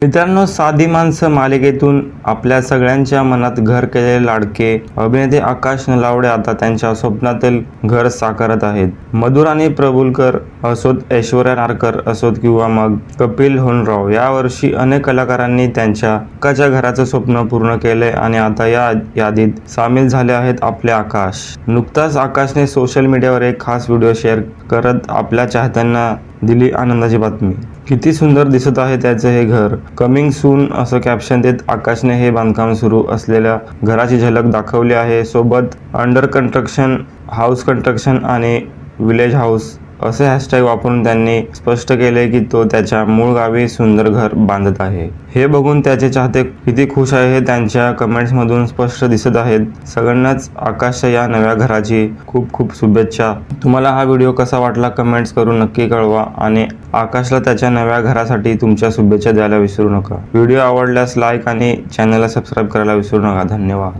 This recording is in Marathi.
मित्रांनो, साधी माणसं मालिकेतून आपल्या सगळ्यांच्या मनात घर केलेले लाडके अभिनेते आकाश नलावडे आता त्यांच्या स्वप्नातील घर साकारत आहेत. मधुर आणि प्रभुलकर असोत, ऐश्वर्या नारकर असोत किंवा मग कपिल होनराव, यावर्षी अनेक कलाकारांनी त्यांच्या हक्काच्या घराचं स्वप्न पूर्ण केले आणि आता या यादीत सामील झाले आहेत आपले आकाश. नुकताच आकाशने सोशल मीडियावर एक खास व्हिडिओ शेअर करत आपल्या चाहत्यांना दिली आनंदाची बातमी. किती सुंदर दिसत आहे त्याचे हे घर. कमिंग सून असं कॅप्शन देत आकाशने हे बांधकाम सुरू असलेल्या घराची झलक दाखवली आहे. सोबत अंडर कन्स्ट्रक्शन, हाऊस कन्स्ट्रक्शन आणि विलेज हाऊस असे हॅशटॅग वापरून त्यांनी स्पष्ट केले की तो त्याच्या मूळ गावी सुंदर घर बांधत आहे. हे बघून त्याचे चाहते किती खुश आहे हे त्यांच्या कमेंट्समधून स्पष्ट दिसत आहेत. सगळ्यांनाच आकाशच्या या नव्या घराची खूप खूप शुभेच्छा. तुम्हाला हा व्हिडिओ कसा वाटला कमेंट्स करून नक्की कळवा आणि आकाशला त्याच्या नव्या घरासाठी तुमच्या शुभेच्छा द्यायला विसरू नका. व्हिडिओ आवडल्यास लाईक आणि चॅनलला सबस्क्राईब करायला विसरू नका. धन्यवाद.